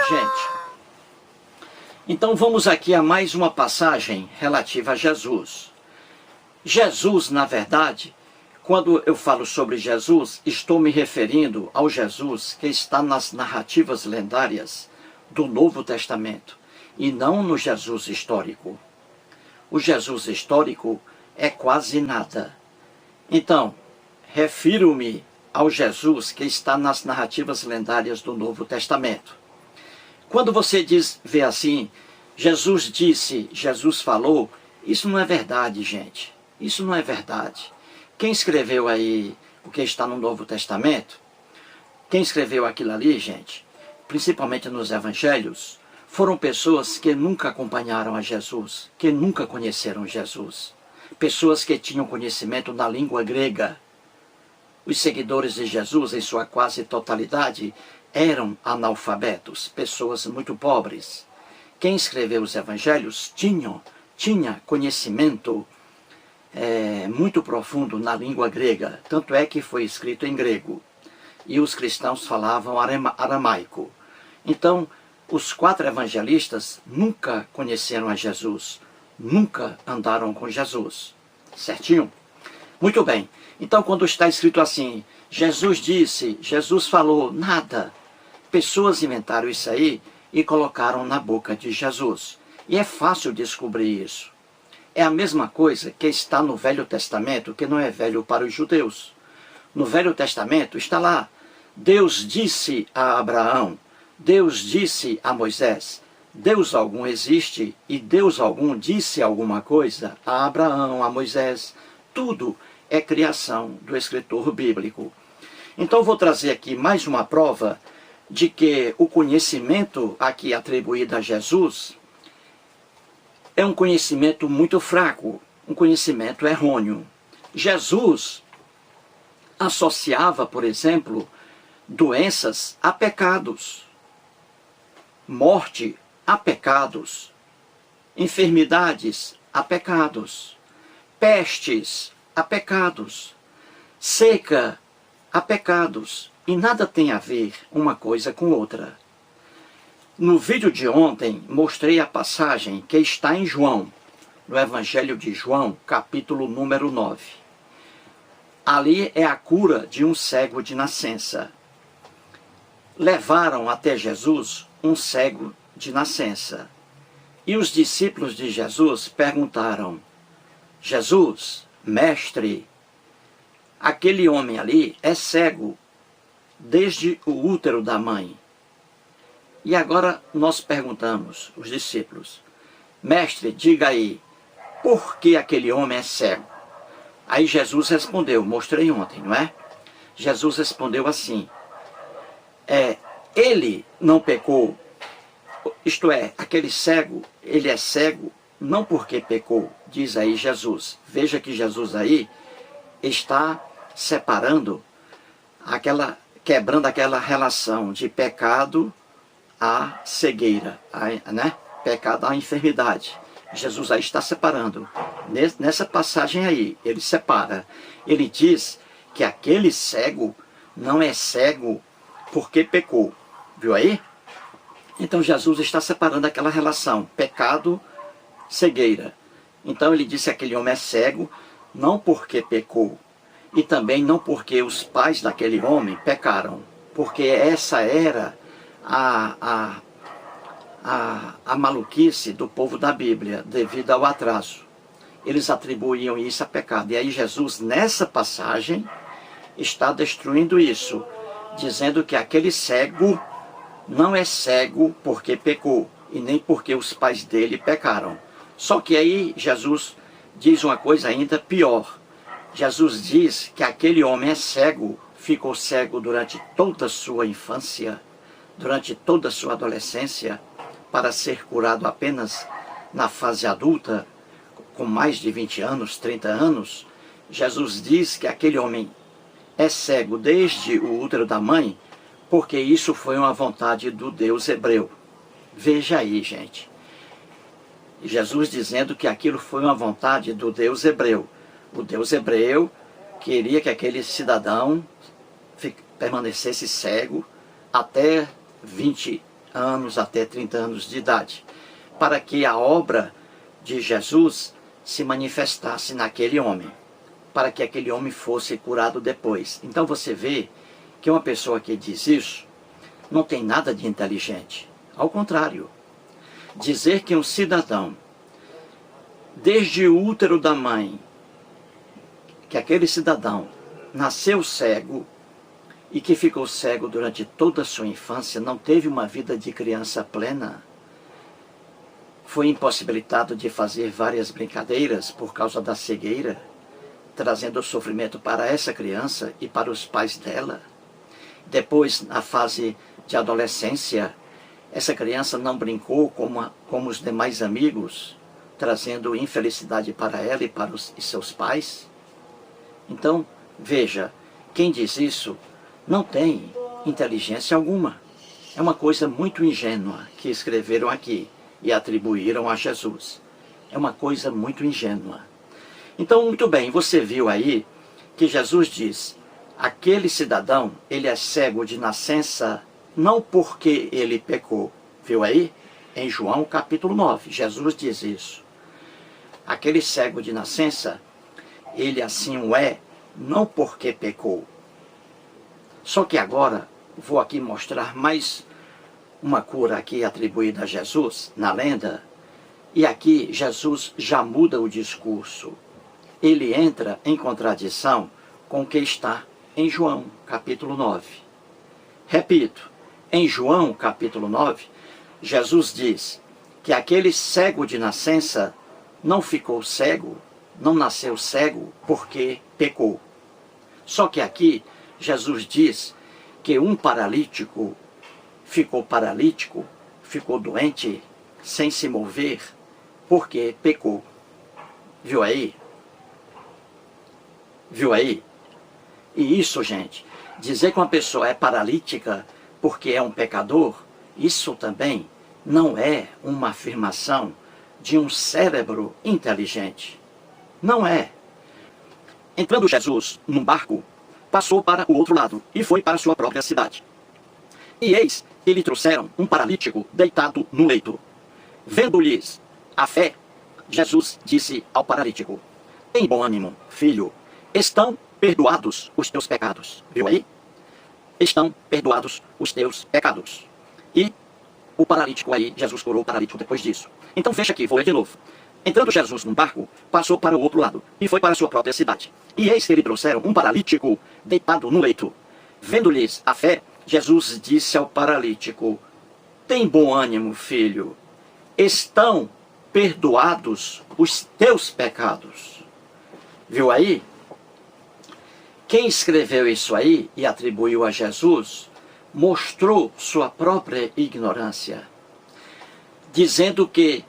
Gente, então vamos aqui a mais uma passagem relativa a Jesus. Jesus, na verdade, quando eu falo sobre Jesus, estou me referindo ao Jesus que está nas narrativas lendárias do Novo Testamento, e não no Jesus histórico. O Jesus histórico é quase nada. Então, refiro-me ao Jesus que está nas narrativas lendárias do Novo Testamento. Quando você vê assim, Jesus disse, Jesus falou, isso não é verdade, gente. Isso não é verdade. Quem escreveu aí o que está no Novo Testamento, quem escreveu aquilo ali, gente, principalmente nos Evangelhos, foram pessoas que nunca acompanharam a Jesus, que nunca conheceram Jesus. Pessoas que tinham conhecimento na língua grega. Os seguidores de Jesus, em sua quase totalidade, eram analfabetos, pessoas muito pobres. Quem escreveu os Evangelhos tinha conhecimento muito profundo na língua grega, tanto é que foi escrito em grego, e os cristãos falavam aramaico. Então, os 4 evangelistas nunca conheceram a Jesus, nunca andaram com Jesus, certinho? Muito bem, então quando está escrito assim, Jesus disse, Jesus falou, nada, pessoas inventaram isso aí e colocaram na boca de Jesus, e é fácil descobrir isso. É a mesma coisa que está no Velho Testamento, que não é velho para os judeus. No Velho Testamento está lá, Deus disse a Abraão, Deus disse a Moisés, Deus algum existe e Deus algum disse alguma coisa a Abraão, a Moisés. Tudo é criação do escritor bíblico. Então vou trazer aqui mais uma prova de que o conhecimento aqui atribuído a Jesus é um conhecimento muito fraco, um conhecimento errôneo. Jesus associava, por exemplo, doenças a pecados, morte a pecados, enfermidades a pecados, pestes a pecados, seca a pecados, e nada tem a ver uma coisa com outra. No vídeo de ontem, mostrei a passagem que está em João, no Evangelho de João, capítulo número 9. Ali é a cura de um cego de nascença. Levaram até Jesus um cego de nascença. E os discípulos de Jesus perguntaram, Jesus, mestre, aquele homem ali é cego desde o útero da mãe. E agora nós perguntamos, os discípulos, mestre, diga aí, por que aquele homem é cego? Aí Jesus respondeu, mostrei ontem, não é? Jesus respondeu assim, ele não pecou, isto é, aquele cego, ele é cego não porque pecou, diz aí Jesus. Veja que Jesus aí está separando, quebrando aquela relação de pecado a cegueira, né? Pecado à enfermidade. Jesus aí está separando. Nessa passagem aí, ele separa. Ele diz que aquele cego não é cego porque pecou. Viu aí? Então Jesus está separando aquela relação, pecado, cegueira. Então ele disse que aquele homem é cego, não porque pecou, e também não porque os pais daquele homem pecaram, porque essa era a maluquice do povo da Bíblia, devido ao atraso. Eles atribuíam isso a pecado. E aí Jesus, nessa passagem, está destruindo isso, dizendo que aquele cego não é cego porque pecou, e nem porque os pais dele pecaram. Só que aí Jesus diz uma coisa ainda pior. Jesus diz que aquele homem é cego, ficou cego durante toda a sua infância, durante toda a sua adolescência, para ser curado apenas na fase adulta, com mais de 20 anos, 30 anos. Jesus diz que aquele homem é cego desde o útero da mãe, porque isso foi uma vontade do Deus hebreu. Veja aí, gente. Jesus dizendo que aquilo foi uma vontade do Deus hebreu. O Deus hebreu queria que aquele cidadão permanecesse cego até 20 anos até 30 anos de idade, para que a obra de Jesus se manifestasse naquele homem, para que aquele homem fosse curado depois. Então você vê que uma pessoa que diz isso não tem nada de inteligente. Ao contrário, dizer que um cidadão, desde o útero da mãe, que aquele cidadão nasceu cego e que ficou cego durante toda a sua infância, não teve uma vida de criança plena, foi impossibilitado de fazer várias brincadeiras por causa da cegueira, trazendo sofrimento para essa criança e para os pais dela. Depois, na fase de adolescência, essa criança não brincou como os demais amigos, trazendo infelicidade para ela e para seus pais. Então, veja, quem diz isso não tem inteligência alguma. É uma coisa muito ingênua que escreveram aqui e atribuíram a Jesus. É uma coisa muito ingênua. Então, muito bem, você viu aí que Jesus diz, aquele cidadão, ele é cego de nascença, não porque ele pecou. Viu aí? Em João capítulo 9, Jesus diz isso. Aquele cego de nascença, ele assim o é, não porque pecou. Só que agora, vou aqui mostrar mais uma cura aqui atribuída a Jesus, na lenda, e aqui Jesus já muda o discurso. Ele entra em contradição com o que está em João, capítulo 9. Repito, em João, capítulo 9, Jesus diz que aquele cego de nascença não ficou cego, não nasceu cego porque pecou. Só que aqui, Jesus diz que um paralítico ficou paralítico, ficou doente, sem se mover, porque pecou. Viu aí? Viu aí? E isso, gente, dizer que uma pessoa é paralítica porque é um pecador, isso também não é uma afirmação de um cérebro inteligente. Não é. Entrando Jesus num barco, passou para o outro lado e foi para sua própria cidade. E eis que lhe trouxeram um paralítico deitado no leito. Vendo-lhes a fé, Jesus disse ao paralítico, tem bom ânimo, filho, estão perdoados os teus pecados. Viu aí? Estão perdoados os teus pecados. E o paralítico aí, Jesus curou o paralítico depois disso. Então fecha aqui, vou ler de novo. Entrando Jesus num barco, passou para o outro lado e foi para sua própria cidade. E eis que lhe trouxeram um paralítico deitado no leito. Vendo-lhes a fé, Jesus disse ao paralítico, tem bom ânimo, filho, estão perdoados os teus pecados. Viu aí? Quem escreveu isso aí e atribuiu a Jesus, mostrou sua própria ignorância, dizendo que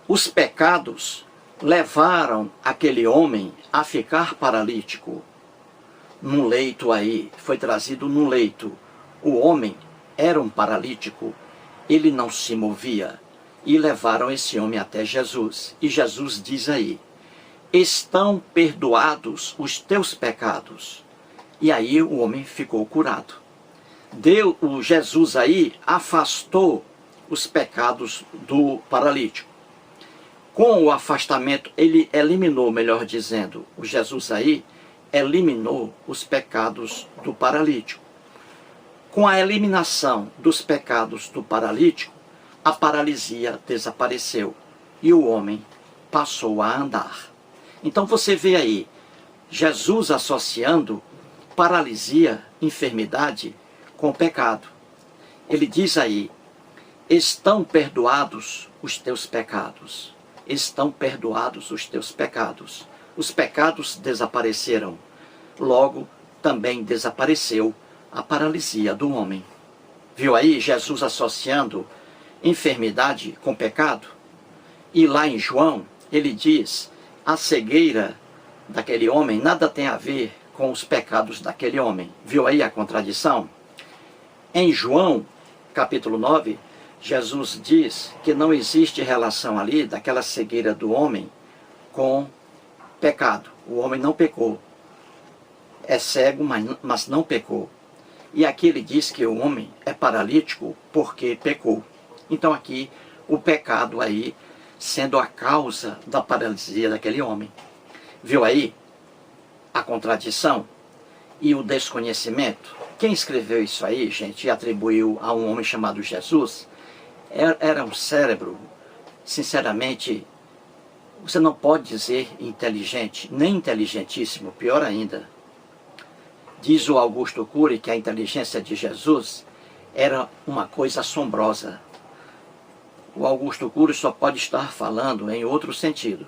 os pecados levaram aquele homem a ficar paralítico. No leito aí, foi trazido no leito. O homem era um paralítico, ele não se movia. E levaram esse homem até Jesus. E Jesus diz aí, estão perdoados os teus pecados. E aí o homem ficou curado. O Jesus aí afastou os pecados do paralítico. Com o afastamento, ele eliminou, melhor dizendo, o Jesus aí eliminou os pecados do paralítico. Com a eliminação dos pecados do paralítico, a paralisia desapareceu e o homem passou a andar. Então você vê aí, Jesus associando paralisia, enfermidade, com pecado. Ele diz aí, estão perdoados os teus pecados. Estão perdoados os teus pecados. Os pecados desapareceram. Logo, também desapareceu a paralisia do homem. Viu aí Jesus associando enfermidade com pecado? E lá em João, ele diz, a cegueira daquele homem nada tem a ver com os pecados daquele homem. Viu aí a contradição? Em João, capítulo 9, Jesus diz que não existe relação ali daquela cegueira do homem com pecado. O homem não pecou. É cego, mas não pecou. E aqui ele diz que o homem é paralítico porque pecou. Então aqui o pecado aí sendo a causa da paralisia daquele homem. Viu aí a contradição e o desconhecimento? Quem escreveu isso aí, gente, e atribuiu a um homem chamado Jesus, era um cérebro, sinceramente, você não pode dizer inteligente, nem inteligentíssimo, pior ainda. Diz o Augusto Cury que a inteligência de Jesus era uma coisa assombrosa. O Augusto Cury só pode estar falando em outro sentido.